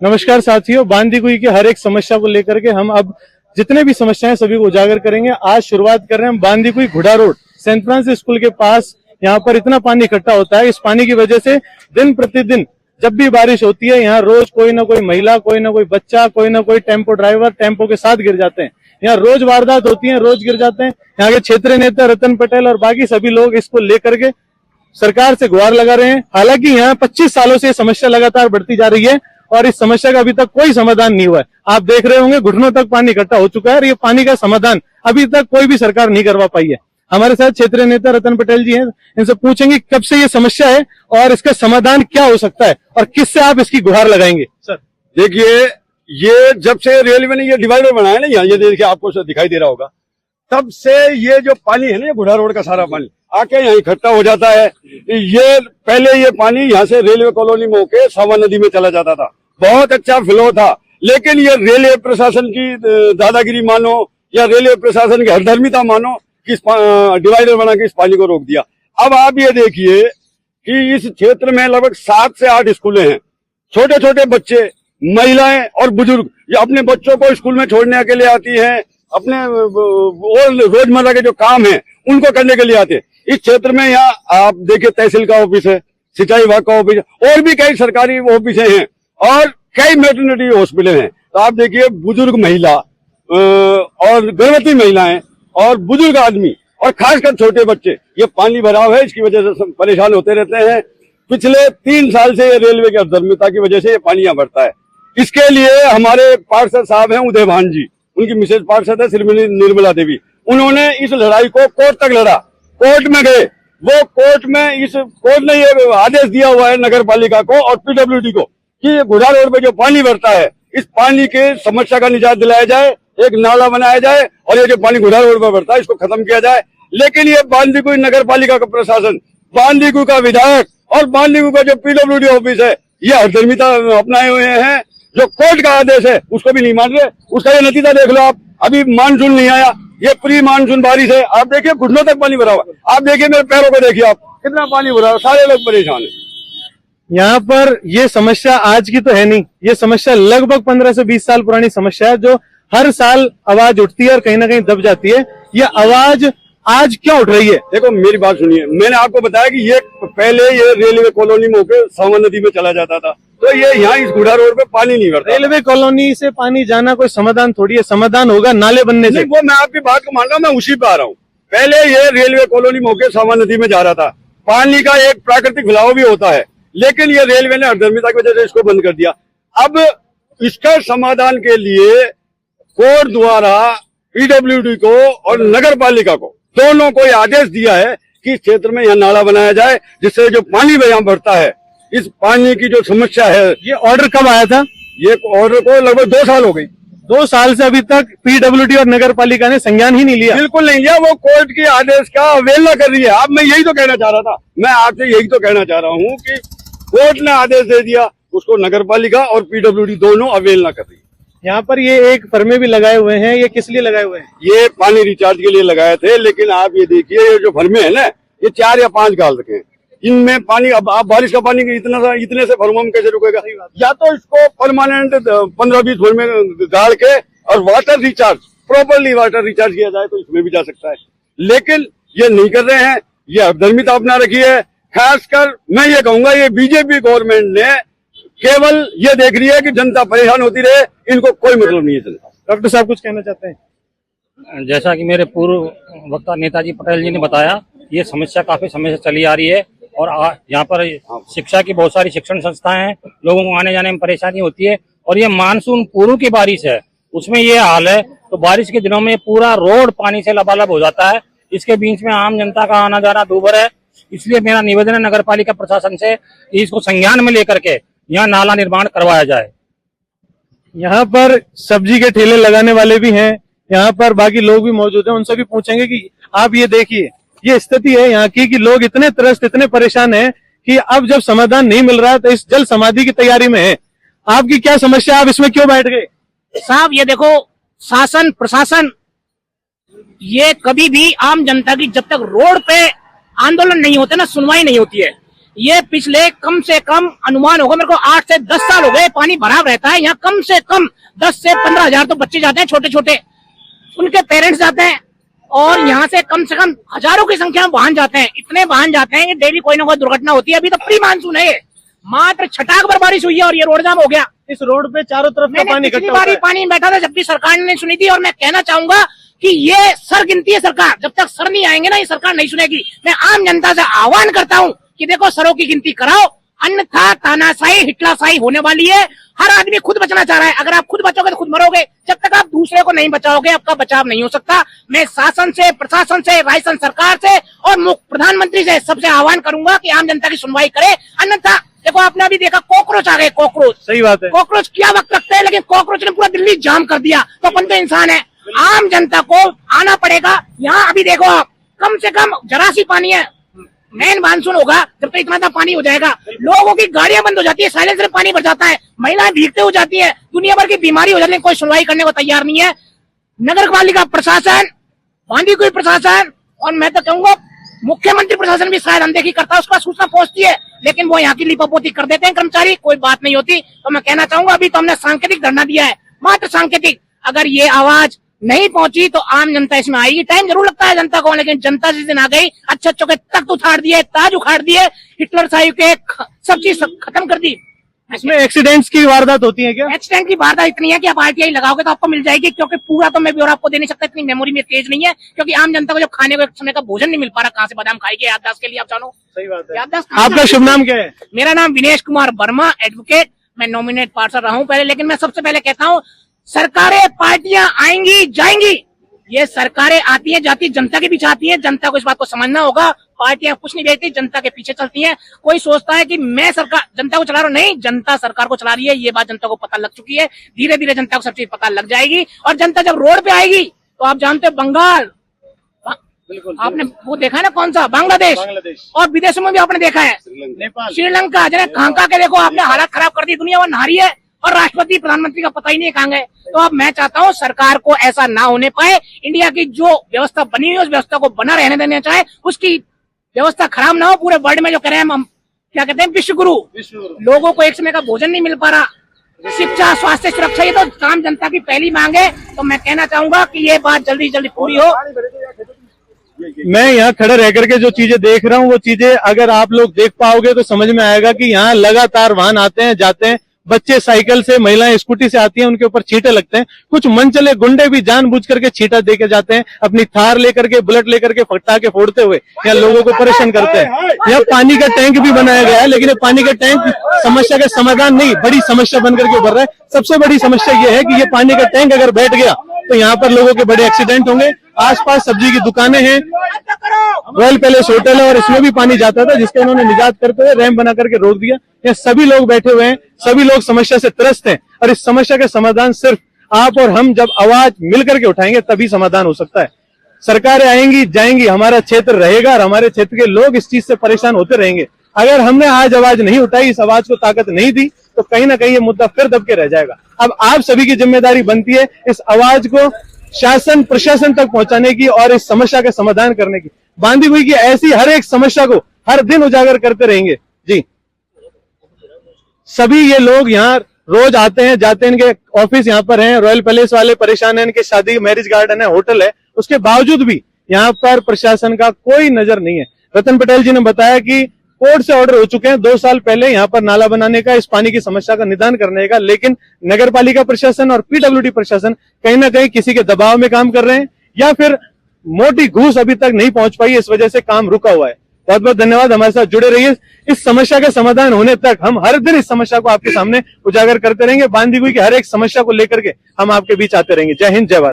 नमस्कार साथियों, बांदीकुई की हर एक समस्या को लेकर के हम अब जितने भी समस्याएं सभी को उजागर करेंगे। आज शुरुआत कर रहे हैं हम Bandikui Ghuda road Saint Francis school के पास। यहाँ पर इतना पानी इकट्ठा होता है, इस पानी की वजह से दिन प्रतिदिन जब भी बारिश होती है यहाँ रोज कोई ना कोई महिला, कोई ना कोई बच्चा, कोई ना कोई टेम्पो ड्राइवर टेम्पो के साथ गिर जाते हैं। यहाँ रोज वारदात होती है, रोज गिर जाते हैं। यहाँ के क्षेत्रीय नेता रतन पटेल और बाकी सभी लोग इसको लेकर के सरकार से गुहार लगा रहे हैं। हालांकि यहाँ 25 सालों से समस्या लगातार बढ़ती जा रही है और इस समस्या का अभी तक कोई समाधान नहीं हुआ है। आप देख रहे होंगे घुटनों तक पानी इकट्ठा हो चुका है और ये पानी का समाधान अभी तक कोई भी सरकार नहीं करवा पाई है। हमारे साथ क्षेत्रीय नेता रतन पटेल जी हैं, इनसे पूछेंगे कब से ये समस्या है और इसका समाधान क्या हो सकता है और किससे आप इसकी गुहार लगाएंगे। सर देखिए, ये जब से रेलवे ने ये डिवाइडर बनाया ना, यहाँ ये देखिए आपको दिखाई दे रहा होगा, तब से ये जो पानी है ना, ये घुड़ा रोड का सारा पानी आके यहाँ इकट्ठा हो जाता है। ये पहले ये पानी यहाँ से रेलवे कॉलोनी में होके सावा नदी में चला जाता था, बहुत अच्छा फ्लो था। लेकिन ये रेलवे प्रशासन की दादागिरी मानो या रेलवे प्रशासन की हरधर्मिता मानो कि डिवाइडर बना के इस पानी को रोक दिया। अब आप ये देखिए कि इस क्षेत्र में लगभग 7 से 8 स्कूलें हैं। छोटे छोटे बच्चे, महिलाएं और बुजुर्ग ये अपने बच्चों को स्कूल में छोड़ने के लिए आती हैं, अपने और रोजमर्रा के जो काम है उनको करने के लिए आते हैं। इस क्षेत्र में यहाँ आप देखिए तहसील का ऑफिस है, सिंचाई विभाग का ऑफिस है और भी कई सरकारी ऑफिसें हैं और कई मैटरनिटी हॉस्पिटल हैं। तो आप देखिए बुजुर्ग महिला और गर्भवती महिलाएं और बुजुर्ग आदमी और खासकर छोटे बच्चे, ये पानी भराव है, इसकी वजह से परेशान होते रहते हैं। पिछले 3 साल से ये रेलवे की अधर्मिता की वजह से ये पानी यहाँ बढ़ता है। इसके लिए हमारे पार्षद साहब हैं उदय भान जी, उनकी मिसेज पार्षद है श्रीमती निर्मला देवी, उन्होंने इस लड़ाई को कोर्ट तक लड़ा, कोर्ट में गए। वो कोर्ट ने ये आदेश दिया हुआ है नगर पालिका को और पीडब्ल्यूडी को कि घुड़ा रोड पे जो पानी बढ़ता है, इस पानी के समस्या का निजात दिलाया जाए, एक नाला बनाया जाए और ये जो पानी घुड़ा रोड पर बढ़ता है इसको खत्म किया जाए। लेकिन ये बांदीकुई नगर पालिका का प्रशासन, बांदीकुई का विधायक और बांदीकुई का जो पीडब्ल्यूडी ऑफिस है, ये हरधर्मिता अपनाए हुए हैं। जो कोर्ट का आदेश है उसको भी नहीं मान रहे। उसका ये नतीजा देख लो आप, अभी मानसून नहीं आया, ये प्री मानसून बारिश है। आप देखिए घुटनों तक पानी भरा हुआ है। आप देखिए मेरे पैरों को देखिए, आप कितना पानी भरा हुआ, सारे लोग परेशान है। यहाँ पर ये समस्या आज की तो है नहीं, ये समस्या लगभग 15 से 20 साल पुरानी समस्या है जो हर साल आवाज उठती है और कहीं ना कहीं दब जाती है। ये आवाज आज क्यों उठ रही है? देखो मेरी बात सुनिए, मैंने आपको बताया कि ये पहले ये रेलवे कॉलोनी में होकर सावा नदी में चला जाता था, तो ये यहाँ इस घुड़ा रोड पे पानी नहीं भरता। रेलवे कॉलोनी से पानी जाना कोई समाधान थोड़ी है, समाधान होगा नाले बनने से। वो मैं आपकी बात को मान रहा हूँ, मैं उसी पे आ रहा हूँ। पहले ये रेलवे कॉलोनी में होकर सावा नदी में जा रहा था, पानी का एक प्राकृतिक फैलाव भी होता है, लेकिन ये रेलवे ने अधर्मिता की वजह से इसको बंद कर दिया। अब इसका समाधान के लिए कोर्ट द्वारा पीडब्ल्यूडी को और नगर पालिका को दोनों को आदेश दिया है कि इस क्षेत्र में यहाँ नाला बनाया जाए, जिससे जो पानी यहाँ बढ़ता है, इस पानी की जो समस्या है। ये ऑर्डर कब आया था? ये ऑर्डर को लगभग 2 साल हो गई। 2 साल से अभी तक पीडब्ल्यूडी और नगर पालिका ने संज्ञान ही नहीं लिया। बिल्कुल नहीं लिया, वो कोर्ट के आदेश का अवहेलना कर रही है। अब मैं यही तो कहना चाह रहा था, मैं आपसे यही तो कहना चाह रहा हूँ कि कोर्ट ने आदेश दे दिया, उसको नगर पालिका और पीडब्ल्यूडी दोनों अवहेलना कर रही है। यहाँ पर ये एक फर्मे भी लगाए हुए हैं, ये किस लिए लगाए हुए हैं? ये पानी रिचार्ज के लिए लगाए थे, लेकिन आप ये देखिए ये जो फर्मे है ना, ये 4 या 5 गाल रखे हैं। इनमें पानी, अब आप बारिश का पानी इतने से फर्मों में कैसे रुकेगा? या तो इसको परमानेंट 15-20 फुट में गाड़ के और water recharge, properly water recharge किया जाए तो इसमें भी जा सकता है। लेकिन ये नहीं कर रहे हैं, ये अधर्मिता अपना रखी है। खासकर मैं ये कहूंगा, ये बीजेपी गवर्नमेंट ने केवल ये देख रही है कि जनता परेशान होती रहे, इनको कोई मतलब नहीं है। डॉक्टर साहब कुछ कहना चाहते हैं? जैसा कि मेरे पूर्व वक्ता नेताजी पटेल जी ने बताया, ये समस्या काफी समय से चली आ रही है और यहाँ पर शिक्षा की बहुत सारी शिक्षण संस्थाएं हैं, लोगों को आने जाने में परेशानी होती है। और ये मानसून पूर्व की बारिश है, उसमें ये हाल है, तो बारिश के दिनों में पूरा रोड पानी से लबालब हो जाता है। इसके बीच में आम जनता का आना जाना दूभर है। इसलिए मेरा निवेदन है नगर पालिका प्रशासन से कि इसको संज्ञान में लेकर के यहाँ नाला निर्माण करवाया जाए। यहाँ पर सब्जी के ठेले लगाने वाले भी हैं, यहाँ पर बाकी लोग भी मौजूद हैं, उनसे भी पूछेंगे कि आप ये देखिए, ये स्थिति है यहाँ की कि लोग इतने त्रस्त, इतने परेशान हैं कि अब जब समाधान नहीं मिल रहा तो इस जल समाधि की तैयारी में है। आपकी क्या समस्या, आप इसमें क्यों बैठ गए? साहब ये देखो, शासन प्रशासन ये कभी भी आम जनता की जब तक रोड पे आंदोलन नहीं होते ना, सुनवाई नहीं होती है। ये पिछले कम से कम अनुमान होगा मेरे को 8 से 10 साल हो गए पानी भरा रहता है यहाँ। कम से कम 10 से 15 हजार तो बच्चे जाते हैं, छोटे छोटे, उनके पेरेंट्स जाते हैं, और यहाँ से कम हजारों की संख्या में वाहन जाते हैं। इतने वाहन जाते हैं कि डेली कोई ना कोई दुर्घटना होती है। अभी तो प्री मानसून है, मात्र छटाक भर बारिश हुई है और ये रोड जाम हो गया। इस रोड पे चारों तरफ का पानी इकट्ठा होता है। पानी बैठा था जब भी सरकार ने सुनी थी, और मैं कहना चाहूंगा कि ये सर गिनती है सरकार। जब तक सर नहीं आएंगे ना, ये सरकार नहीं सुनेगी। मैं आम जनता से आह्वान करता हूँ कि देखो सरों की गिनती कराओ, अन्यथा तानाशाही हिटलाशाही होने वाली है। हर आदमी खुद बचना चाह रहा है। अगर आप खुद बचोगे तो खुद मरोगे। जब तक आप दूसरे को नहीं बचाओगे आपका बचाव नहीं हो सकता। मैं शासन से, प्रशासन से, राजस्थान सरकार से और प्रधानमंत्री से सबसे आह्वान करूंगा कि आम जनता की सुनवाई करे। अन्यथा देखो, आपने अभी देखा कॉकरोच आ गए। कॉकरोच, सही बात है। कॉकरोच क्या वक्त लगता है, लेकिन कॉकरोच ने पूरा दिल्ली जाम कर दिया। तो अपन तो इंसान है, आम जनता को आना पड़ेगा। यहाँ अभी देखो आप, कम से कम जरा सी पानी है। मेन मानसून होगा जब तक इतना पानी हो जाएगा, लोगों की गाड़ियां बंद हो जाती है, साइलेंसर में पानी भर जाता है, महिलाएं भीगते हो जाती है, दुनिया भर की बीमारी हो जाती है। कोई सुनवाई करने को तैयार नहीं है। नगर पालिका प्रशासन, बांदीकुई प्रशासन, और मैं तो कहूंगा मुख्यमंत्री प्रशासन भी शायद अनदेखी करता है। उसका सूचना पहुंचती है, लेकिन वो यहाँ की लिपापोती कर देते हैं कर्मचारी, कोई बात नहीं होती। तो मैं कहना चाहूंगा, अभी तो हमने सांकेतिक धरना दिया है, मात्र सांकेतिक। अगर ये आवाज नहीं पहुंची तो आम जनता इसमें आएगी। टाइम जरूर लगता है जनता को, लेकिन जनता जिस दिन आ गई, अच्छे अच्छों के तख्त उखाड़ दिए, ताज उखाड़ दिए, हिटलर शाही के सब चीज खत्म कर दी। इसमें एक्सीडेंट्स की वारदात होती है क्या? एक्सीडेंट की वारदात इतनी है कि आप RTI लगाओगे तो आपको मिल जाएगी, क्योंकि पूरा तो मैं ब्यौरा आपको दे नहीं सकता, इतनी मेमोरी में तेज नहीं है। क्योंकि आम जनता को जब खाने को एक समय का भोजन नहीं मिल पा रहा, कहाँ से बादाम खाएगी याददाश्त के लिए, आप जानो। सही बात है। याददाश्त। आपका शुभ नाम क्या है? मेरा नाम विनेश कुमार वर्मा, एडवोकेट। मैं नॉमिनेट पार्षद रहा हूँ पहले, लेकिन मैं सबसे पहले कहता हूँ, सरकारें पार्टियां आएंगी जाएंगी, ये सरकारें आती है जाती, जनता के पीछे आती है। जनता को इस बात को समझना होगा। पार्टियां कुछ नहीं देखती, जनता के पीछे चलती हैं। कोई सोचता है कि मैं सरकार जनता को चला रहा हूं, नहीं, जनता सरकार को चला रही है। ये बात जनता को पता लग चुकी है। धीरे धीरे जनता को सब चीज पता लग जाएगी, और जनता जब रोड पे आएगी तो आप जानते हो बंगाल, आपने वो देखा है ना, कौन सा, बांग्लादेश, और विदेशों में भी आपने देखा है, नेपाल, श्रीलंका, जरा कहाँ के देखो आपने हालत खराब कर दी। दुनिया वो नहारी है, और राष्ट्रपति प्रधानमंत्री का पता ही नहीं कहाँ गए। तो अब मैं चाहता हूँ सरकार को ऐसा ना होने पाए। इंडिया की जो व्यवस्था बनी हुई है उस व्यवस्था को बना रहने देना चाहिए, उसकी व्यवस्था खराब ना हो। पूरे वर्ल्ड में जो कह रहे हैं हम, क्या कहते हैं, विश्व गुरु, लोगों को एक समय का भोजन नहीं मिल पा रहा, शिक्षा, स्वास्थ्य, सुरक्षा, ये तो आम जनता की पहली मांग है। तो मैं कहना चाहूंगा कि ये बात जल्दी जल्दी पूरी हो। मैं यहाँ खड़े रह करके जो चीजें देख रहा हूँ, वो चीजें अगर आप लोग देख पाओगे तो समझ में आएगा कि यहाँ लगातार वाहन आते हैं जाते हैं। बच्चे साइकिल से, महिलाएं स्कूटी से आती हैं, उनके ऊपर छींटे लगते हैं। कुछ मनचले गुंडे भी जानबूझ करके छींटा दे के जाते हैं, अपनी थार लेकर के, बुलेट लेकर के फटाके फोड़ते हुए यहाँ लोगों को परेशान करते हैं। यहाँ पानी का टैंक भी बनाया गया है, लेकिन ये पानी का टैंक समस्या का समाधान नहीं, बड़ी समस्या बनकर के उभर रहा है। सबसे बड़ी समस्या ये है कि ये पानी का टैंक अगर बैठ गया तो यहाँ पर लोगों के बड़े एक्सीडेंट होंगे। आसपास सब्जी की दुकानें हैं, रॉयल पैलेस होटल है, और इसमें भी पानी जाता था, जिसका इन्होंने निजात करते हुए रैंप बना करके रोक दिया। यहाँ सभी लोग बैठे हुए हैं, सभी लोग समस्या से त्रस्त हैं, और इस समस्या का समाधान सिर्फ आप और हम जब आवाज मिल करके उठाएंगे तभी समाधान हो सकता है। सरकारें आएंगी जाएंगी, हमारा क्षेत्र रहेगा, और हमारे क्षेत्र के लोग इस चीज से परेशान होते रहेंगे। अगर हमने आज आवाज नहीं उठाई, इस आवाज को ताकत नहीं दी, तो कहीं ना कहीं ये मुद्दा फिर दब के रह जाएगा। अब आप सभी की जिम्मेदारी बनती है इस आवाज को शासन प्रशासन तक पहुंचाने की, और इस समस्या का समाधान करने की। बांदीकुई की ऐसी हर एक समस्या को हर दिन उजागर करते रहेंगे जी। सभी ये लोग यहाँ रोज आते हैं जाते हैं, इनके ऑफिस यहाँ पर हैं, रॉयल पैलेस वाले परेशान हैं, इनके शादी मैरिज गार्डन है, होटल है, उसके बावजूद भी यहाँ पर प्रशासन का कोई नजर नहीं है। रतन पटेल जी ने बताया कि कोर्ट से ऑर्डर हो चुके हैं 2 साल पहले यहाँ पर नाला बनाने का, इस पानी की समस्या का निदान करने का, लेकिन नगर पालिका प्रशासन और PWD प्रशासन कहीं ना कहीं किसी के दबाव में काम कर रहे हैं, या फिर मोटी घूस अभी तक नहीं पहुंच पाई, इस वजह से काम रुका हुआ है। बहुत बहुत धन्यवाद, हमारे साथ जुड़े रहिए। इस समस्या का समाधान होने तक हम हर दिन इस समस्या को आपके सामने उजागर करते रहेंगे। बांदीकुई की हर एक समस्या को लेकर के हम आपके बीच आते रहेंगे। जय हिंद, जय भारत।